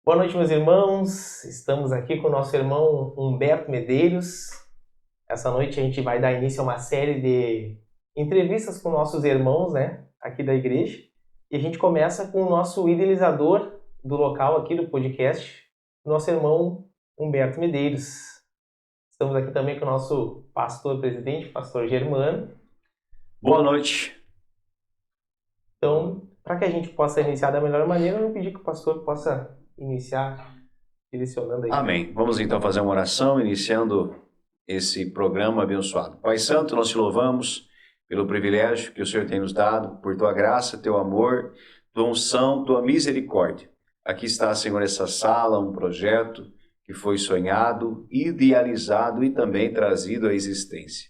Boa noite, meus irmãos. Estamos aqui com o nosso irmão Humberto Medeiros. Essa noite a gente vai dar início a uma série de entrevistas com nossos irmãos, né, aqui da igreja. E a gente começa com o nosso idealizador do local aqui do podcast, nosso irmão Humberto Medeiros. Estamos aqui também com o nosso pastor presidente, pastor Germano. Boa noite. Então, para que a gente possa iniciar da melhor maneira, eu vou pedir que o pastor possa iniciar direcionando aí. Amém. Vamos então fazer uma oração, iniciando esse programa abençoado. Pai Santo, nós te louvamos pelo privilégio que o Senhor tem nos dado, por tua graça, teu amor, tua unção, tua misericórdia. Aqui está, Senhor, essa sala, um projeto que foi sonhado, idealizado e também trazido à existência.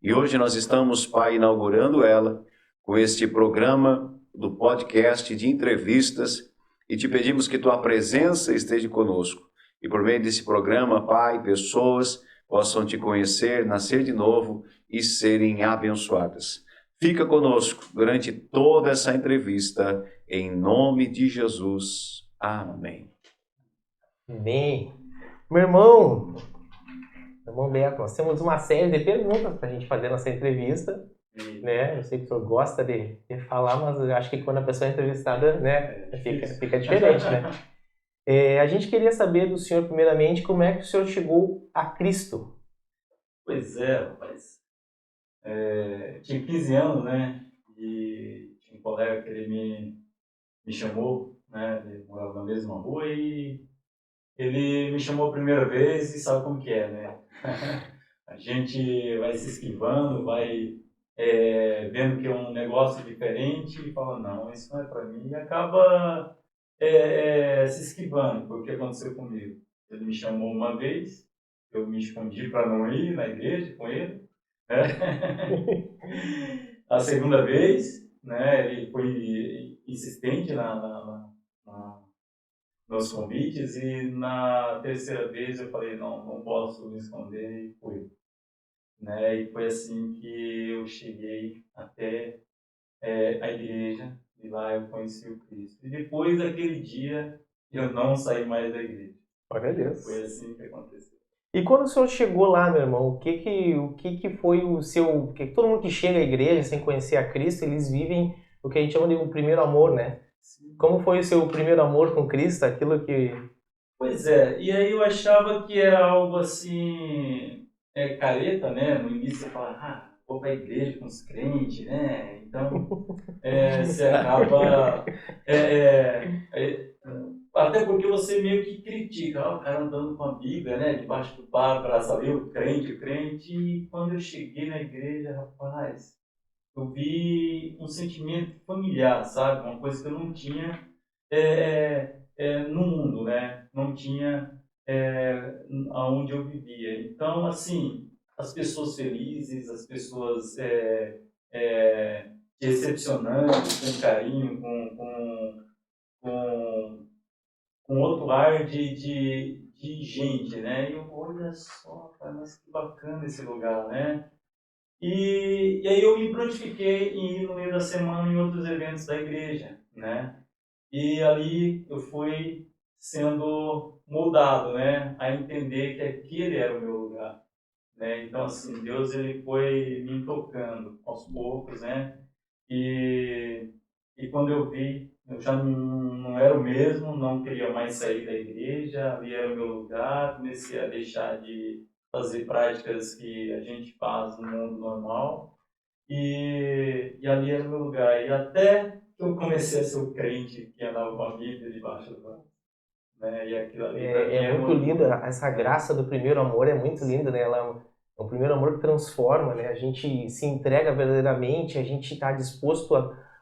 E hoje nós estamos, Pai, inaugurando ela com este programa do podcast de entrevistas e te pedimos que tua presença esteja conosco. E por meio desse programa, Pai, pessoas possam te conhecer, nascer de novo e serem abençoadas. Fica conosco durante toda essa entrevista, em nome de Jesus. Amém. Bem, meu irmão Beto, nós temos uma série de perguntas para a gente fazer nessa entrevista, né? Eu sei que o senhor gosta de falar, mas eu acho que quando a pessoa é entrevistada, né, fica diferente, né? A gente queria saber do senhor, primeiramente, como é que o senhor chegou a Cristo? Pois é, rapaz. Tinha 15 anos, né? E tinha um colega que ele me chamou, né? Ele morava na mesma rua e ele me chamou a primeira vez e sabe como que é, né? A gente vai se esquivando, vai vendo que é um negócio diferente e fala, não, isso não é para mim. E acaba se esquivando, foi o que aconteceu comigo. Ele me chamou uma vez, eu me escondi para não ir na igreja com ele. A segunda vez, né, ele foi insistente nos convites e na terceira vez eu falei, não posso me esconder e fui. Né, e foi assim que eu cheguei até a igreja e lá eu conheci o Cristo. E depois daquele dia eu não saí mais da igreja. Olha Deus. Foi assim que aconteceu. E quando o senhor chegou lá, meu irmão, o que foi o seu... Porque todo mundo que chega à igreja sem conhecer a Cristo, eles vivem o que a gente chama de um primeiro amor, né? Sim. Como foi o seu primeiro amor com Cristo? Aquilo que... Pois é, e aí eu achava que era algo assim, careta, né? No início você fala, vou para a igreja com os crentes, né? Então, você acaba... até porque você meio que critica, o cara andando com a Bíblia, né? Debaixo do braço ali, o crente. E quando eu cheguei na igreja, rapaz, eu vi um sentimento familiar, sabe? Uma coisa que eu não tinha no mundo, né? Não tinha aonde eu vivia. Então, assim, as pessoas felizes, as pessoas te recepcionando com carinho, com, com outro ar de gente, né? E eu, olha só, cara, mas que bacana esse lugar, né? E aí eu me prontifiquei em ir no meio da semana em outros eventos da igreja, né? E ali eu fui sendo moldado, né? A entender que aquele era o meu lugar, né? Então, assim, Deus ele foi me tocando aos poucos, né? E, e quando eu vi, eu já não era o mesmo, não queria mais sair da igreja, ali era o meu lugar, comecei a deixar de fazer práticas que a gente faz no mundo normal, e ali era o meu lugar. E até que eu comecei a ser o crente que andava com a Bíblia debaixo do braço, né? E aquilo ali para mim É era muito uma linda, loucura. essa graça do primeiro amor é muito linda, né? Ela é um primeiro amor que transforma, né? A gente se entrega verdadeiramente, a gente está disposto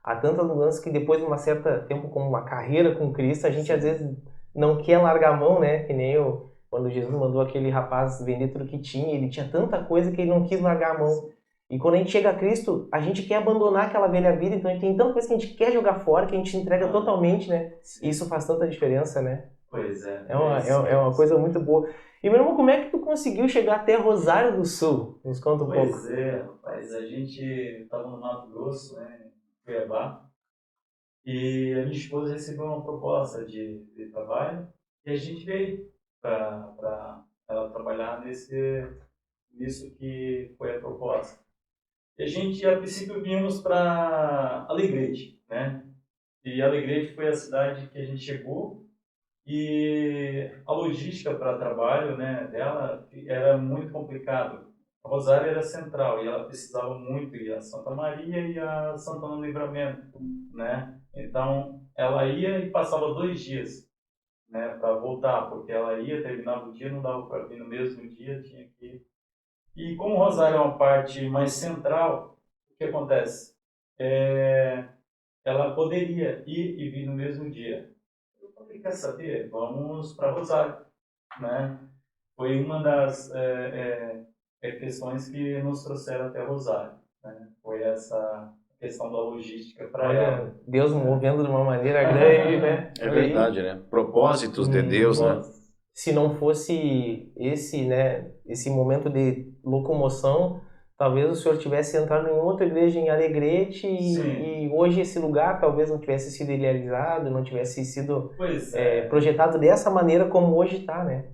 a tantas mudanças que depois de uma certa tempo, como uma carreira com Cristo, a gente às vezes não quer largar a mão, né? Que nem eu, quando Jesus mandou aquele rapaz vender tudo que tinha, ele tinha tanta coisa que ele não quis largar a mão. E quando a gente chega a Cristo, a gente quer abandonar aquela velha vida, então a gente tem tanta coisa que a gente quer jogar fora, que a gente se entrega totalmente, né? E isso faz tanta diferença, né? Pois é. É uma coisa muito boa. E, meu irmão, como é que tu conseguiu chegar até Rosário do Sul? Nos conta um pouco. Pois é, rapaz. A gente estava no Mato Grosso, né, em Cuiabá, e a minha esposa recebeu uma proposta de trabalho E a gente veio para ela trabalhar nisso que foi a proposta. E a gente, a princípio, vimos para Alegrete, né? E Alegrete foi a cidade que a gente chegou e a logística para trabalho, né, dela era muito complicado. A Rosário era central e ela precisava muito ir a Santa Maria e a Santana do Livramento, né? Então, ela ia e passava 2 dias, né, para voltar, porque ela ia, terminava o dia, não dava para vir no mesmo dia, tinha que ir. E como o Rosário é uma parte mais central, o que acontece? Ela poderia ir e vir no mesmo dia. Eu falei, quer saber? Vamos para Rosário, né? Foi uma das questões que nos trouxeram até Rosário, né? Foi essa questão da logística para ela. Olha, Deus movendo de uma maneira grande, né? É verdade, né? Propósitos de Deus, né? Se não fosse esse, né, esse momento de locomoção, talvez o senhor tivesse entrado em outra igreja em Alegrete e hoje esse lugar talvez não tivesse sido idealizado, não tivesse sido projetado dessa maneira como hoje está, né?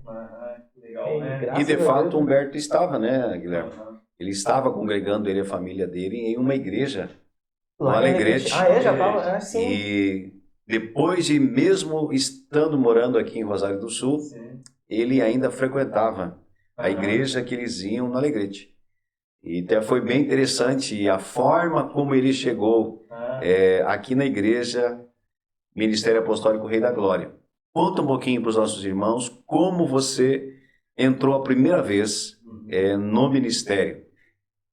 Que legal, né? E de fato Humberto estava, né, Guilherme? Ele estava congregando ele e a família dele em uma igreja no Alegrete. Já estava, sim. E depois de mesmo estando morando aqui em Rosário do Sul, ele ainda frequentava a igreja que eles iam no Alegrete. E até foi bem interessante a forma como ele chegou aqui na igreja Ministério Apostólico Rei da Glória. Conta um pouquinho para os nossos irmãos como você entrou a primeira vez no ministério.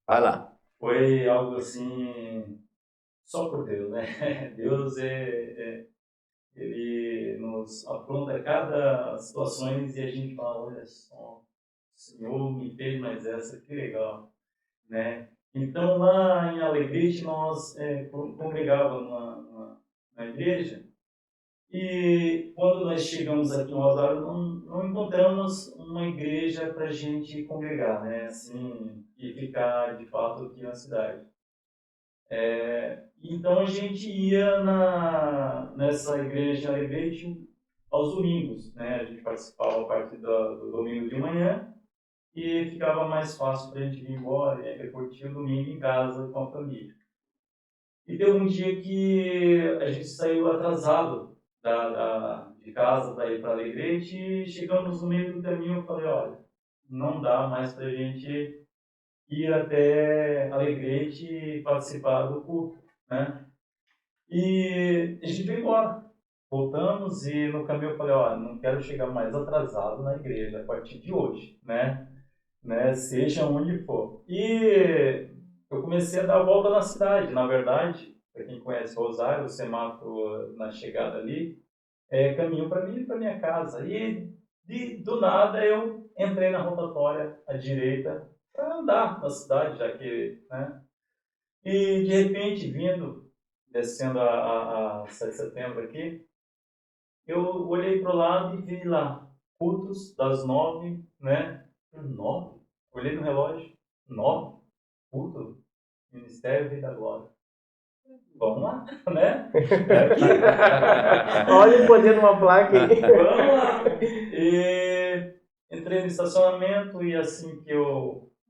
Vai lá. Foi algo assim, só por Deus, né? Deus ele nos afronta a cada situação e a gente fala, olha só, o Senhor me fez mais essa, que legal, né? Então lá em Alegrete nós congregávamos na igreja e quando nós chegamos aqui em Rosário não encontramos uma igreja para a gente congregar, né? Assim, e ficar de fato aqui na cidade. Então a gente ia nessa igreja em Alegrete aos domingos, né? A gente participava a partir do domingo de manhã e ficava mais fácil para a gente ir embora e curtir o domingo em casa com a família. E teve um dia que a gente saiu atrasado de casa para ir para Alegrete e chegamos no meio do caminho. Eu falei, olha, não dá mais para a gente ir até Alegrete e participar do culto, né? E a gente veio embora. Voltamos e no caminho eu falei, olha, não quero chegar mais atrasado na igreja a partir de hoje, né? Seja onde for. E eu comecei a dar a volta na cidade. Na verdade, para quem conhece Rosário, o semáforo na chegada ali, caminho para mim e para minha casa. E do nada eu entrei na rotatória à direita para andar na cidade, já que, né? E de repente, descendo a 7 de setembro aqui, eu olhei para o lado e vi lá, cultos das 9, né? 9? Olhei no relógio, 9? Culto? Ministério Rei da Glória. Vamos lá, né? Olha o poder de uma placa aí. Vamos lá. E entrei no estacionamento e assim que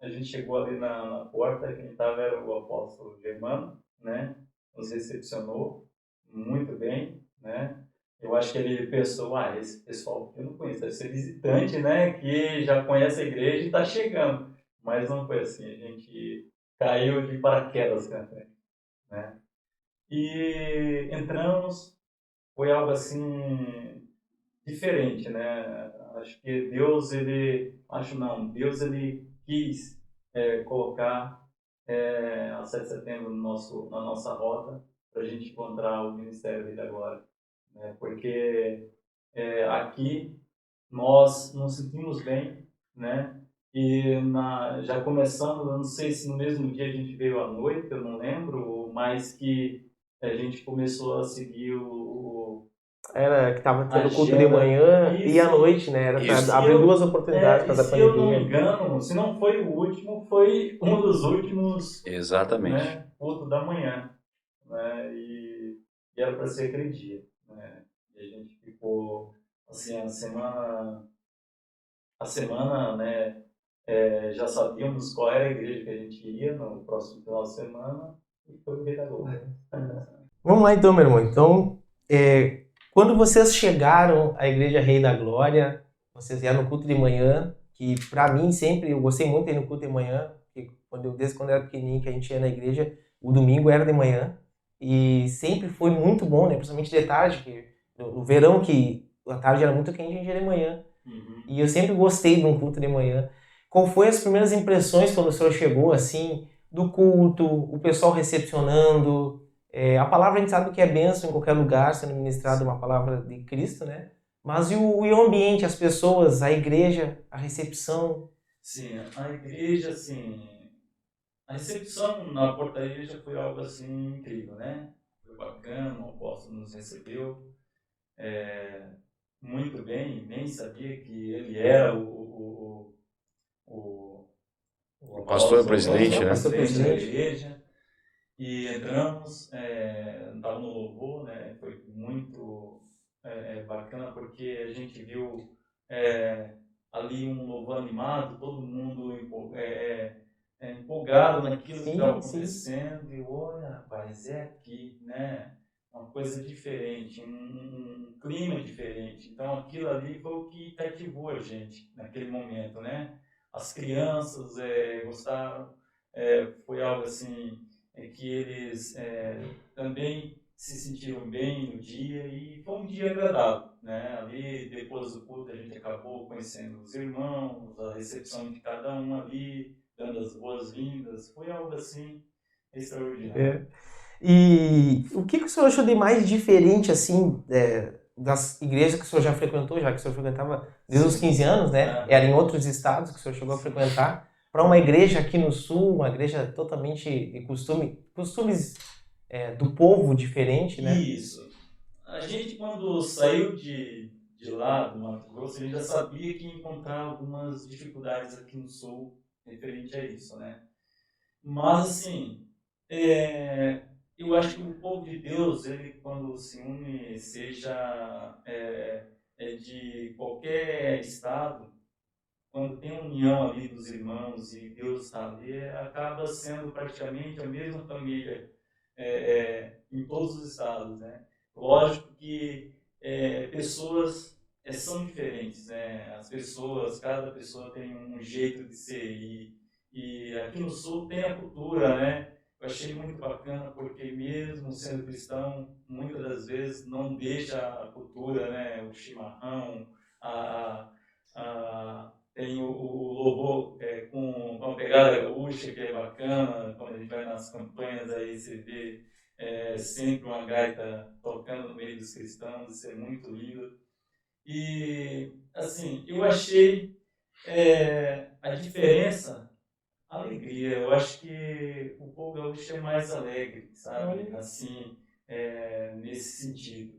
a gente chegou ali na porta, quem estava era o apóstolo Germano, né? Nos recepcionou muito bem, né? Eu acho que ele pensou, esse pessoal que eu não conheço, deve ser visitante, né? Que já conhece a igreja e está chegando. Mas não foi assim, a gente caiu de paraquedas, né? E entramos, foi algo assim diferente, né? Acho que Deus ele quis colocar a 7 de setembro na nossa rota para a gente encontrar o Ministério Rei da Glória, né? Porque aqui nós nos sentimos bem, né? E já começamos, eu não sei se no mesmo dia a gente veio à noite, eu não lembro, mas que a gente começou a seguir Era que estava tendo culto de manhã e à noite, né? Era para abrir 2 oportunidades para a pandemia. Se eu não me engano, se não foi o último, foi um dos últimos. Exatamente. Né, culto da manhã, né? E era para ser aquele dia, né? E a gente ficou assim, a semana, né, já sabíamos qual era a igreja que a gente iria no próximo final de semana e foi o Rei da Glória. Vamos lá então, meu irmão. Então, quando vocês chegaram à Igreja Rei da Glória, vocês vieram no culto de manhã, que pra mim sempre, eu gostei muito de ir no culto de manhã, porque desde quando eu era pequenininho que a gente ia na igreja, o domingo era de manhã, e sempre foi muito bom, né? Principalmente de tarde, que no verão, que a tarde era muito quente, a gente ia de manhã. Uhum. E eu sempre gostei de um culto de manhã. Qual foi as primeiras impressões quando o senhor chegou, assim, do culto, o pessoal recepcionando? A palavra a gente sabe que é bênção em qualquer lugar, sendo ministrada uma palavra de Cristo, né? Mas e o ambiente, as pessoas, a igreja, a recepção? Sim, a igreja, assim, a recepção na portaria já foi algo assim incrível, né? Foi bacana, o apóstolo nos recebeu muito bem, nem sabia que ele era o Pastor apóstolo, presidente, o né? presidente da igreja. E entramos, estava no louvor, né? Foi muito bacana porque a gente viu ali um louvor animado, todo mundo empolgado naquilo que estava acontecendo. E olha, rapaz, é aqui, né? Uma coisa diferente, um clima diferente. Então aquilo ali foi o que cativou a gente naquele momento, né? As crianças gostaram, foi algo assim que eles também se sentiram bem no dia e foi um dia agradável, né? Ali depois do culto a gente acabou conhecendo os irmãos, a recepção de cada um ali, dando as boas-vindas, foi algo assim extraordinário. E o que o senhor achou de mais diferente, assim, das igrejas que o senhor já frequentou, já que o senhor frequentava desde os 15 anos, né? Era em outros estados que o senhor chegou a frequentar, para uma igreja aqui no sul, uma igreja totalmente de costumes do povo diferente, né? Isso. A gente, quando saiu de lá, do Mato Grosso, a gente já sabia que ia encontrar algumas dificuldades aqui no sul referente a isso, né? Mas, assim, eu acho que o povo de Deus, ele quando se une, seja de qualquer estado, quando tem união ali dos irmãos e Deus está ali, acaba sendo praticamente a mesma família em todos os estados, né? Lógico que pessoas são diferentes, né? As pessoas, cada pessoa tem um jeito de ser e aqui no Sul tem a cultura, né? Eu achei muito bacana porque mesmo sendo cristão, muitas das vezes não deixa a cultura, né? O chimarrão, tem o louvor com uma pegada gaúcha que é bacana, quando a gente vai nas campanhas aí você vê sempre uma gaita tocando no meio dos cristãos, isso é muito lindo. E, assim, eu achei a diferença, a alegria. Eu acho que o povo gaúcho é mais alegre, sabe? Assim, nesse sentido,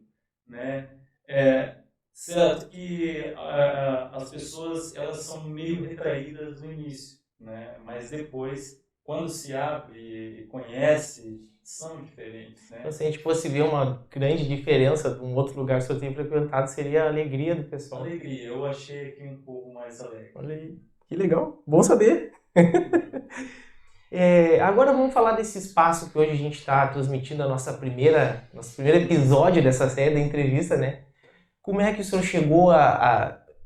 né? Certo que as pessoas, elas são meio retraídas no início, né? Mas depois, quando se abre e conhece, são diferentes, né? Então, se a gente fosse ver uma grande diferença de um outro lugar que o senhor tem frequentado, seria a alegria do pessoal. Alegria, eu achei aqui um povo mais alegre. Olha aí, que legal, bom saber. Agora vamos falar desse espaço que hoje a gente está transmitindo nosso primeiro episódio dessa série da entrevista, né? Como é que o senhor chegou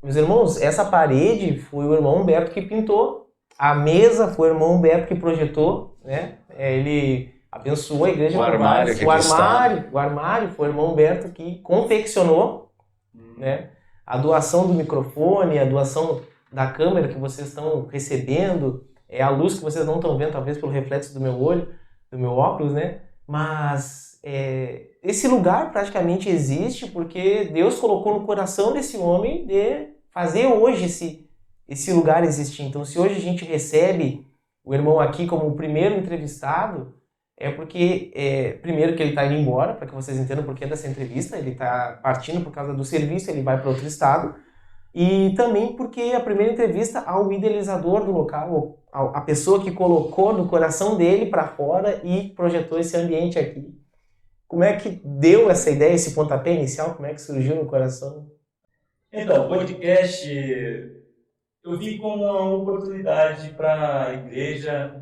Meus irmãos, essa parede foi o irmão Humberto que pintou, a mesa foi o irmão Humberto que projetou, né? Ele abençoou a igreja. O armário que aqui está. O armário foi o irmão Humberto que confeccionou, né? A doação do microfone, a doação da câmera que vocês estão recebendo, a luz que vocês não estão vendo, talvez pelo reflexo do meu olho, do meu óculos, né? Mas esse lugar praticamente existe porque Deus colocou no coração desse homem de fazer hoje esse lugar existir. Então, se hoje a gente recebe o irmão aqui como o primeiro entrevistado, é porque, primeiro, que ele está indo embora, para que vocês entendam o porquê dessa entrevista, ele está partindo por causa do serviço, ele vai para outro estado, e também porque a primeira entrevista ao idealizador do local, a pessoa que colocou no coração dele para fora e projetou esse ambiente aqui. Como é que deu essa ideia, esse pontapé inicial? Como é que surgiu no coração? Então, o podcast eu vi como uma oportunidade para a igreja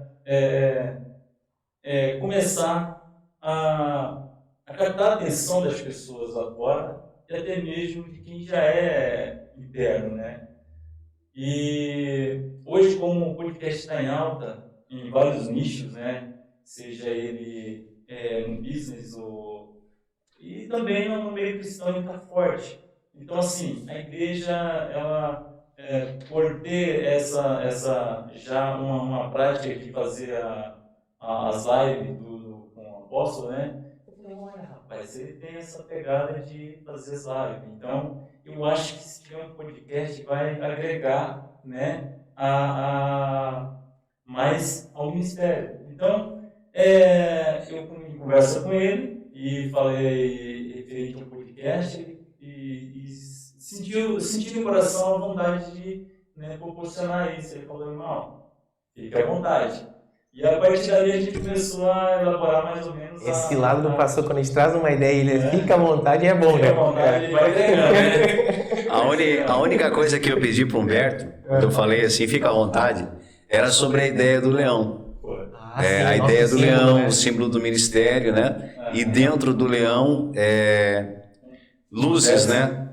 começar a captar a atenção das pessoas lá fora e até mesmo de quem já é interno, né? E hoje, como o podcast está em alta em vários nichos, né? Seja ele no business e também no meio cristão ele está forte. Então, assim, a igreja, ela, por ter já uma prática de fazer as lives com o apóstolo, né? Eu falei, olha, rapaz, ele tem essa pegada de fazer as lives. Então, eu acho que se tiver um podcast vai agregar, né, mais ao ministério. Então, eu converso com ele e falei referente ao podcast e senti no coração a vontade de, né, proporcionar isso. Ele falou, irmão, fique à vontade. E a partir dali a gente começou a elaborar mais ou menos esse lado do pastor, quando a gente traz uma ideia, ele fica à vontade, é bom, né? Fica à vontade, ele vai agregando, né? A única coisa que eu pedi para o Humberto, eu falei assim, fica à vontade, era sobre a ideia do leão. A ideia do leão, né? O símbolo do ministério, né? E dentro do leão, luzes, né?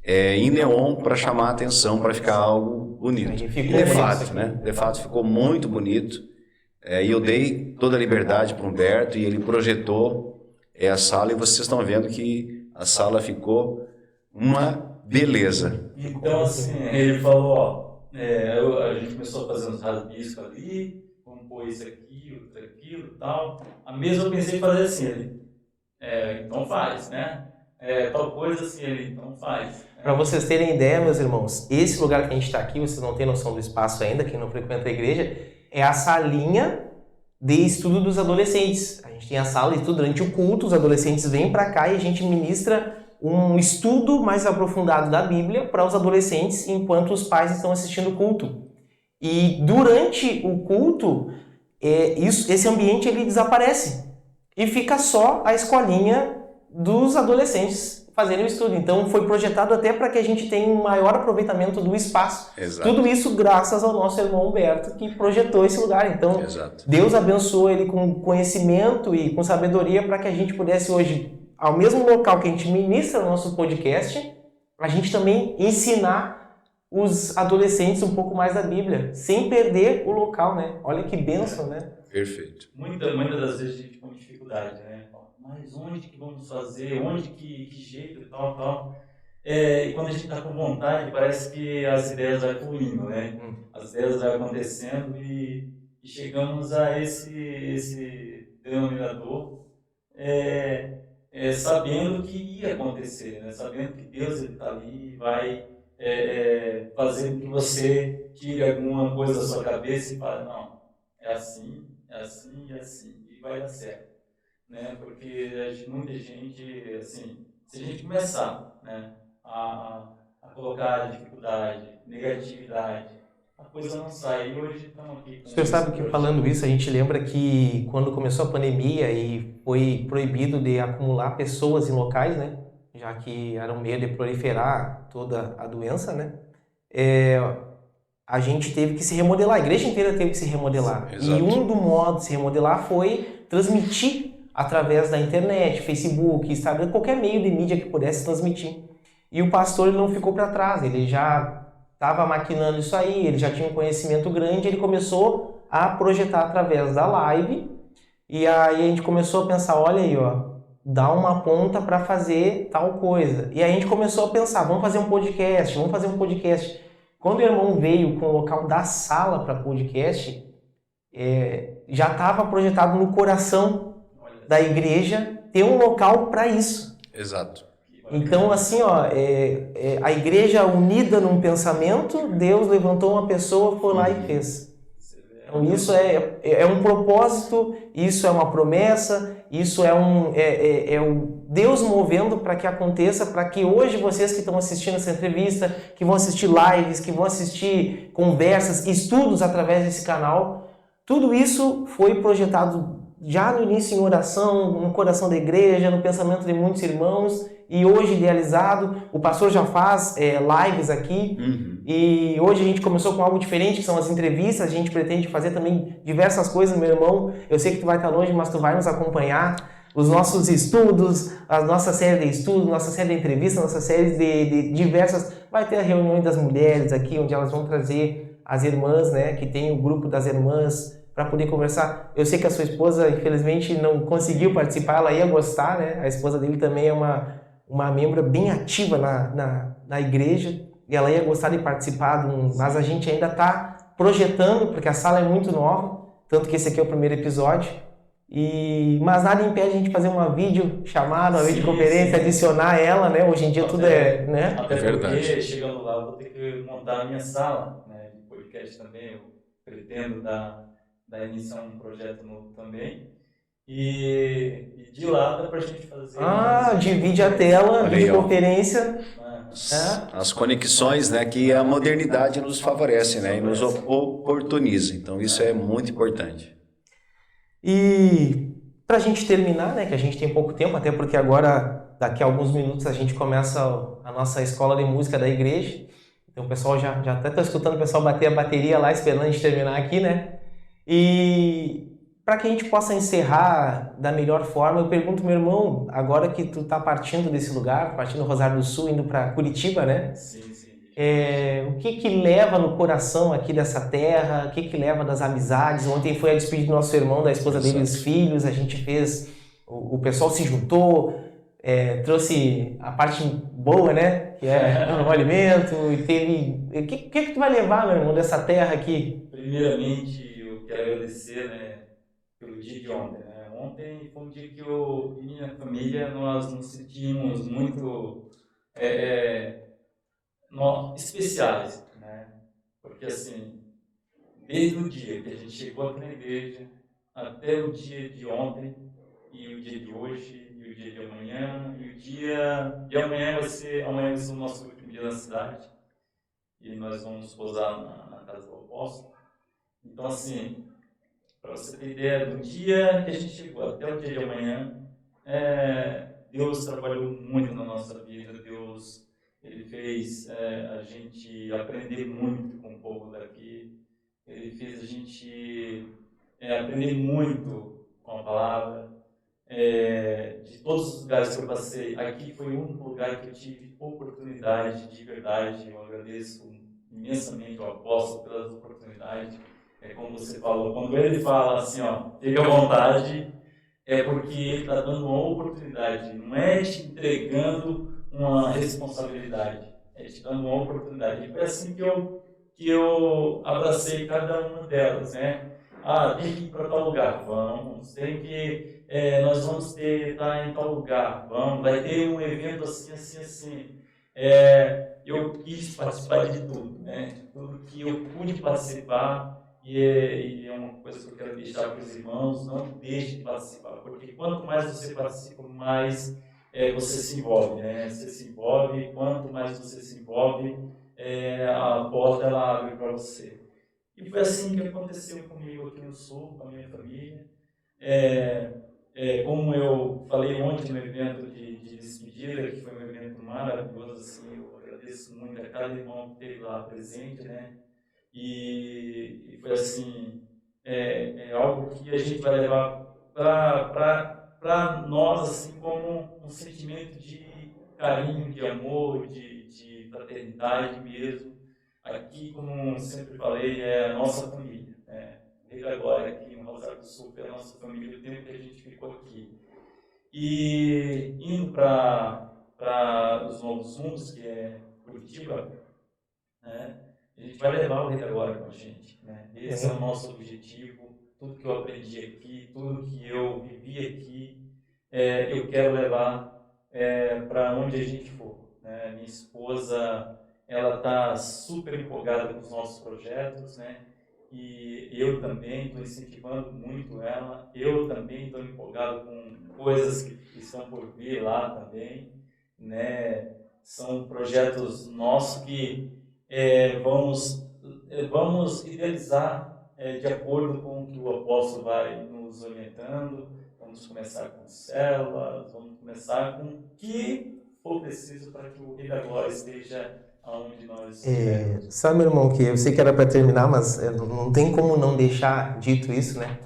Em neon para chamar a atenção, para ficar algo bonito. De fato, né? De fato ficou muito bonito. E eu dei toda a liberdade para o Humberto e ele projetou a sala e vocês estão vendo que a sala ficou uma beleza. Então, assim, ele falou, a gente começou a fazer uns rabiscos ali, vamos pôr isso aqui, outro aquilo e tal. A mesma eu pensei em fazer assim, ele, então faz, né? Tal coisa assim, ele, então faz. Para vocês terem ideia, meus irmãos, esse lugar que a gente está aqui, vocês não têm noção do espaço ainda, quem não frequenta a igreja, é a salinha de estudo dos adolescentes. A gente tem a sala de estudo durante o culto, os adolescentes vêm para cá e a gente ministra um estudo mais aprofundado da Bíblia para os adolescentes enquanto os pais estão assistindo o culto. E durante o culto, esse ambiente ele desaparece e fica só a escolinha dos adolescentes fazerem o estudo. Então foi projetado até para que a gente tenha um maior aproveitamento do espaço. Exato. Tudo isso graças ao nosso irmão Humberto, que projetou esse lugar. Então, exato. Deus abençoou ele com conhecimento e com sabedoria para que a gente pudesse hoje, ao mesmo local que a gente ministra o nosso podcast, a gente também ensinar os adolescentes um pouco mais da Bíblia, sem perder o local, né? Olha que bênção, né? Perfeito. Muitas das vezes a gente tem dificuldade, né? Mas onde que vamos fazer? Onde que jeito e tal. E quando a gente está com vontade, parece que as ideias vão fluindo, né? As ideias vão acontecendo e chegamos a esse denominador sabendo que ia acontecer, né? Sabendo que Deus está ali e vai fazer com que você tire alguma coisa da sua cabeça e fale, não, é assim, e vai dar certo. Né? Porque muita gente, assim, se a gente começar, né, a colocar dificuldade, negatividade, a coisa não sai. E hoje estamos aqui. O senhor sabe que falando isso, a gente lembra que quando começou a pandemia e foi proibido de acumular pessoas em locais, né, já que era um meio de proliferar toda a doença, né, a gente teve que se remodelar, a igreja inteira teve que se remodelar. Exato. E um do modo de se remodelar foi transmitir através da internet, Facebook, Instagram, qualquer meio de mídia que pudesse transmitir. E o pastor ele não ficou para trás, ele já estava maquinando isso aí, ele já tinha um conhecimento grande, ele começou a projetar através da live, e aí a gente começou a pensar, olha aí, ó, dá uma ponta para fazer tal coisa. E aí a gente começou a pensar, vamos fazer um podcast. Quando o irmão veio com o local da sala para podcast, já estava projetado no coração da igreja ter um local para isso. Exato. Então, assim, ó, a igreja unida num pensamento, Deus levantou uma pessoa, foi lá e fez. Então, isso é um propósito, isso é uma promessa, isso é o Deus movendo para que aconteça, para que hoje vocês que estão assistindo essa entrevista, que vão assistir lives, que vão assistir conversas, estudos através desse canal, tudo isso foi projetado já no início em oração, no coração da igreja, no pensamento de muitos irmãos, e hoje idealizado. O pastor já faz lives aqui, e hoje a gente começou com algo diferente, que são as entrevistas. A gente pretende fazer também diversas coisas, meu irmão. Eu sei que tu vai estar longe, mas tu vai nos acompanhar. Os nossos estudos, a nossa série de estudos, nossa série de entrevistas, nossa série de diversas... Vai ter a reunião das mulheres aqui, onde elas vão trazer as irmãs, né, que tem o grupo das irmãs, para poder conversar. Eu sei que a sua esposa, infelizmente, não conseguiu participar, ela ia gostar, né? A esposa dele também é uma membro bem ativa na igreja, e ela ia gostar de participar, mas a gente ainda está projetando, porque a sala é muito nova, tanto que esse aqui é o primeiro episódio, mas nada impede a gente fazer uma videochamada, uma videoconferência, adicionar ela, né? Hoje em dia tudo é... né? Até verdade. porque, chegando lá, eu vou ter que montar a minha sala, né, de podcast também. Eu pretendo dar início a um projeto novo também. E de lá dá pra gente fazer... divide a tela, videoconferência. As conexões, né, que a modernidade nos favorece, né, e nos oportuniza. Então isso é muito importante. E para a gente terminar, né, que a gente tem pouco tempo, até porque agora, daqui a alguns minutos, a gente começa a nossa escola de música da igreja. Então o pessoal já até está escutando o pessoal bater a bateria lá, esperando a gente terminar aqui, né? E para que a gente possa encerrar da melhor forma, eu pergunto, meu irmão, agora que tu está partindo desse lugar, partindo do Rosário do Sul, indo para Curitiba, né? Sim. O que leva no coração aqui dessa terra? O que leva das amizades? Ontem foi a despedida do nosso irmão, da esposa dele e os filhos. A gente fez... O pessoal se juntou, trouxe a parte boa, né? Que é o alimento. E teve... O que tu vai levar, meu irmão, dessa terra aqui? Primeiramente, eu quero agradecer, né, pelo dia de ontem, né? Ontem foi um dia que eu e minha família, nós nos sentimos muito... especiais, né? Porque assim, desde o dia que a gente chegou aqui na igreja até o dia de ontem e o dia de hoje e o dia de amanhã e o dia de amanhã vai ser o nosso último dia na cidade e nós vamos pousar na casa do apóstolo. Então assim, para você ter ideia do dia que a gente chegou até o dia de amanhã, Deus trabalhou muito na nossa vida. Deus, ele fez a gente aprender muito com o povo daqui. Ele fez a gente aprender muito com a palavra. De todos os lugares que eu passei, aqui foi o único lugar que eu tive oportunidade, de verdade. Eu agradeço imensamente ao apóstolo pelas oportunidades. Como você falou, quando ele fala assim, ó, fique à vontade, é porque ele está dando uma oportunidade, não é te entregando uma responsabilidade, é te dando uma oportunidade. E foi assim que eu abracei cada uma delas, né? Tem que ir para tal lugar, vamos. Nós vamos estar em tal lugar, vamos. Vai ter um evento assim, assim, assim. Eu quis participar de tudo, né? Tudo que eu pude participar. E é uma coisa que eu quero deixar para os irmãos: não deixe de participar, porque quanto mais você participa, mais você se envolve, né? Você se envolve, quanto mais você se envolve, a porta ela abre para você. E foi assim que aconteceu comigo aqui no Sul, com a minha família. Como eu falei ontem no evento de despedida, que foi um evento maravilhoso, assim, eu agradeço muito a cada irmão que esteve lá presente, né? E foi assim, algo que a gente vai levar para nós, assim, como um sentimento de carinho, de amor, de fraternidade mesmo. Aqui, como sempre falei, é a nossa família, né? Desde agora, aqui no Rosário do Sul, é a nossa família, o tempo que a gente ficou aqui. E indo para os novos rumos, que é Curitiba, né? A gente vai levar o Rei da Glória com a gente, né? Esse é o nosso objetivo. Tudo que eu aprendi aqui, tudo que eu vivi aqui, eu quero levar para onde a gente for, né? Minha esposa, ela está super empolgada com os nossos projetos, né? E eu também estou incentivando muito ela. Eu também estou empolgado com coisas que estão por vir lá também, né? São projetos nossos que vamos idealizar de acordo com o que o apóstolo vai nos orientando. Vamos começar com células, vamos começar com o que for preciso para que o Rei da Glória esteja onde nós estivermos. Sabe, meu irmão, que eu sei que era para terminar, mas não tem como não deixar dito isso, né?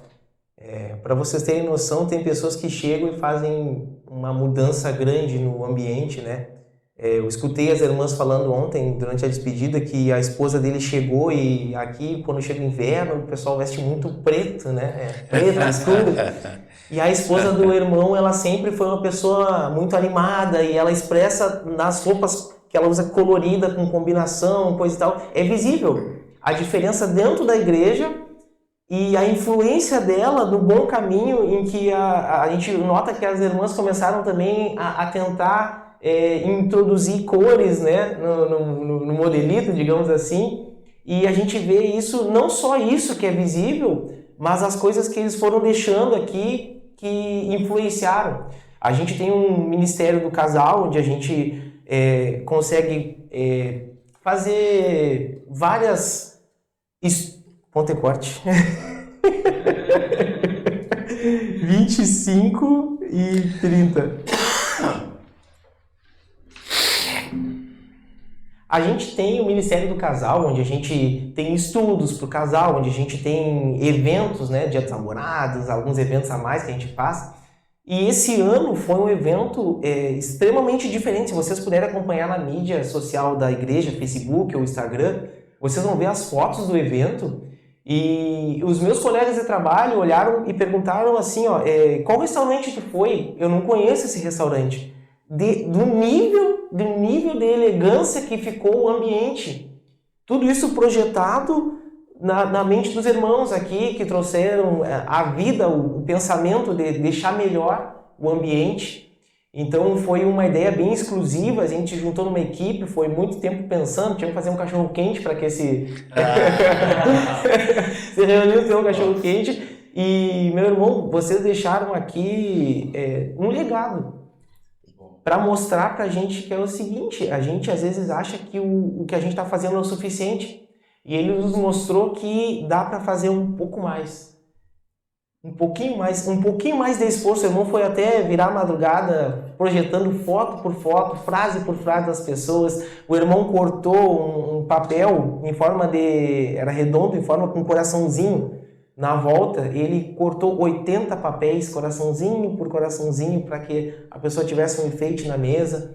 Para vocês terem noção, tem pessoas que chegam e fazem uma mudança grande no ambiente, né? Eu escutei as irmãs falando ontem, durante a despedida, que a esposa dele chegou e aqui, quando chega o inverno, o pessoal veste muito preto, né? Preto, escuro. E a esposa do irmão, ela sempre foi uma pessoa muito animada e ela expressa nas roupas que ela usa colorida, com combinação, coisa e tal. É visível a diferença dentro da igreja e a influência dela no bom caminho, em que a gente nota que as irmãs começaram também a tentar introduzir cores, né, no modelito, digamos assim, e a gente vê isso, não só isso que é visível, mas as coisas que eles foram deixando aqui que influenciaram. A gente tem um Ministério do Casal, onde a gente consegue fazer várias... Ponto e corte. 25 e 30. A gente tem o Ministério do Casal, onde a gente tem estudos para o casal, onde a gente tem eventos, né, Dia dos Namorados, alguns eventos a mais que a gente faz. E esse ano foi um evento extremamente diferente. Se vocês puderem acompanhar na mídia social da igreja, Facebook ou Instagram, vocês vão ver as fotos do evento. E os meus colegas de trabalho olharam e perguntaram assim, qual restaurante que foi? Eu não conheço esse restaurante. Do nível de elegância que ficou o ambiente. Tudo isso projetado na mente dos irmãos aqui, que trouxeram a vida, o pensamento de deixar melhor o ambiente. Então foi uma ideia bem exclusiva, a gente juntou numa equipe, foi muito tempo pensando, tinha que fazer um cachorro quente para que se reuniu ter um cachorro quente. E, meu irmão, vocês deixaram aqui um legado para mostrar para a gente que é o seguinte: a gente às vezes acha que o que a gente está fazendo é o suficiente, e ele nos mostrou que dá para fazer um pouco mais. Um pouquinho mais de esforço. O irmão foi até virar madrugada projetando foto por foto, frase por frase das pessoas. O irmão cortou um papel em forma era redondo, em forma com um coraçãozinho. Na volta, ele cortou 80 papéis, coraçãozinho por coraçãozinho, para que a pessoa tivesse um enfeite na mesa.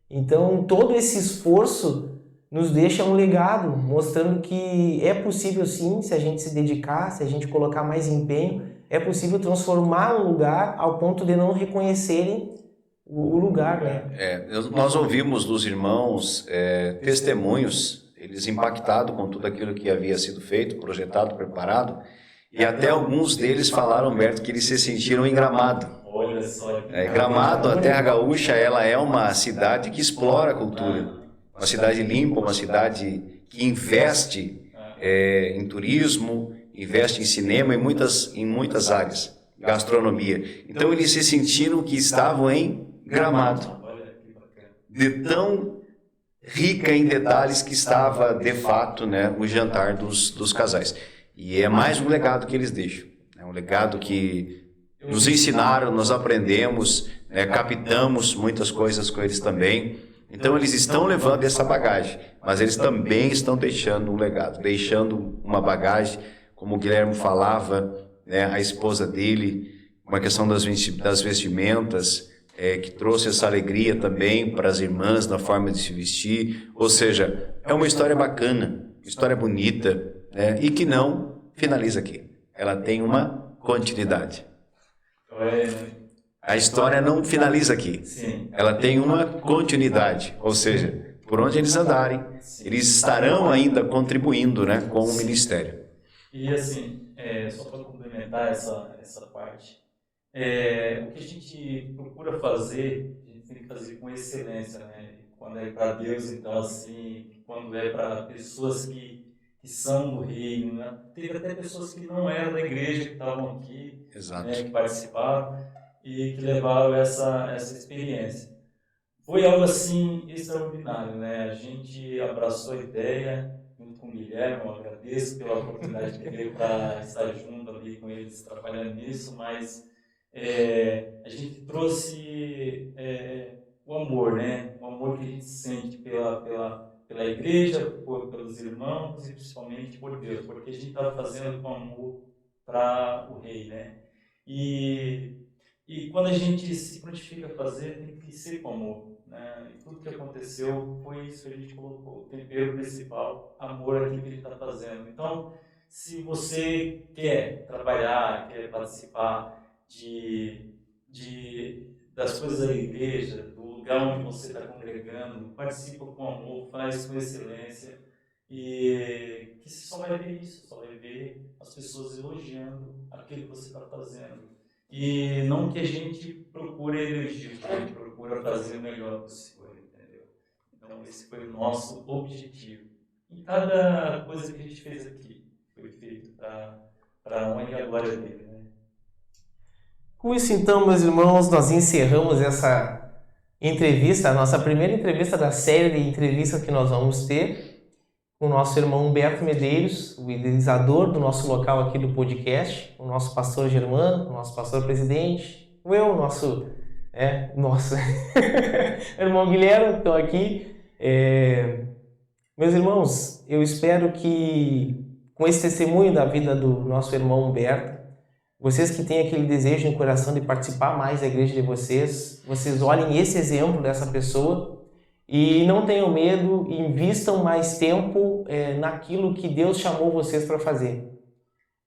Então, todo esse esforço nos deixa um legado, mostrando que é possível sim, se a gente se dedicar, se a gente colocar mais empenho, é possível transformar um lugar ao ponto de não reconhecerem o lugar, né? Nós ouvimos dos irmãos testemunhos, eles impactados com tudo aquilo que havia sido feito, projetado, preparado, e até alguns deles falaram, Humberto, que eles se sentiram em Gramado. Olha só. Gramado, a Terra Gaúcha, ela é uma cidade que explora a cultura, uma cidade limpa, uma cidade que investe em turismo, investe em cinema, em muitas áreas, gastronomia. Então eles se sentiram que estavam em Gramado, de tão rica em detalhes que estava, de fato, né, o jantar dos casais. E é mais um legado que eles deixam, é um legado que nos ensinaram, nós aprendemos, captamos muitas coisas com eles também. Então eles estão levando essa bagagem, mas eles também estão deixando um legado, deixando uma bagagem, como o Guilherme falava, né, a esposa dele, uma questão das vestimentas, que trouxe essa alegria também para as irmãs na forma de se vestir. Ou seja, é uma história bacana, história bonita, e que não finaliza aqui. Ela tem uma continuidade. A história não finaliza aqui. Sim. Ela tem uma continuidade. Ou seja, por onde eles andarem, eles estarão ainda contribuindo, né, com o ministério. E assim, só para complementar essa parte, o que a gente procura fazer, a gente tem que fazer com excelência, né? Quando é para Deus, então assim, quando é para pessoas que são do reino, né? Teve até pessoas que não eram da igreja, que estavam aqui, né, que participaram e que levaram essa experiência. Foi algo assim extraordinário, né? A gente abraçou a ideia junto com o Guilherme, eu agradeço agradeço pela oportunidade que teve para estar junto ali com eles, trabalhando nisso, mas a gente trouxe o amor, né? O amor que a gente sente pela igreja, pelos irmãos e principalmente por Deus, porque a gente está fazendo com amor para o Rei, né? E quando a gente se prontifica a fazer, tem que ser com amor, né? E tudo que aconteceu foi isso que a gente colocou, o tempero principal, amor àquilo que a gente está fazendo. Então, se você quer trabalhar, quer participar das coisas da igreja, do lugar onde você está congregando, participa com amor, faz com excelência, e que você só vai ver isso, só vai ver as pessoas elogiando aquilo que você está fazendo. E não que a gente procure elogio, a gente procura fazer o melhor possível, entendeu? Então esse foi o nosso objetivo. E cada coisa que a gente fez aqui foi feito para a honra e a glória dele, né? Com isso, então, meus irmãos, nós encerramos essa entrevista, a nossa primeira entrevista da série de entrevistas que nós vamos ter com o nosso irmão Humberto Medeiros, o idealizador do nosso local aqui do podcast, o nosso pastor Germano, o nosso pastor presidente, o nosso irmão Guilherme, estão aqui. Meus irmãos, eu espero que com esse testemunho da vida do nosso irmão Humberto, vocês que têm aquele desejo no coração de participar mais da igreja de vocês olhem esse exemplo dessa pessoa e não tenham medo, invistam mais tempo naquilo que Deus chamou vocês para fazer.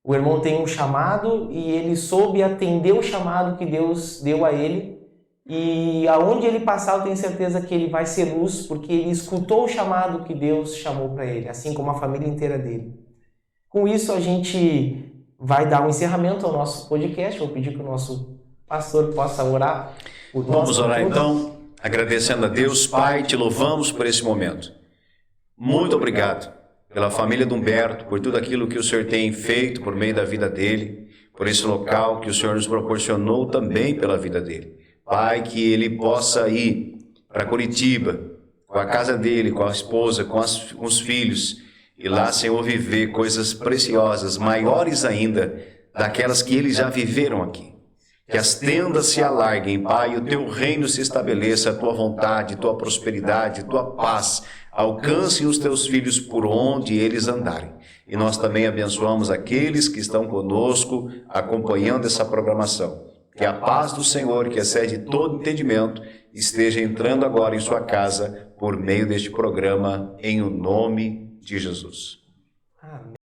O irmão tem um chamado e ele soube atender o chamado que Deus deu a ele, e aonde ele passar eu tenho certeza que ele vai ser luz, porque ele escutou o chamado que Deus chamou para ele, assim como a família inteira dele. Com isso a gente vai dar um encerramento ao nosso podcast. Vou pedir que o nosso pastor possa orar por nós. Vamos orar então, agradecendo a Deus. Pai, te louvamos por esse momento. Muito obrigado pela família do Humberto, por tudo aquilo que o Senhor tem feito por meio da vida dele, por esse local que o Senhor nos proporcionou também pela vida dele. Pai, que ele possa ir para Curitiba, com a casa dele, com a esposa, com os filhos, e lá, Senhor, viver coisas preciosas, maiores ainda, daquelas que eles já viveram aqui. Que as tendas se alarguem, Pai, o teu reino se estabeleça, a tua vontade, tua prosperidade, tua paz, alcancem os teus filhos por onde eles andarem. E nós também abençoamos aqueles que estão conosco, acompanhando essa programação. Que a paz do Senhor, que excede todo entendimento, esteja entrando agora em sua casa, por meio deste programa, em o nome de Jesus. Amém.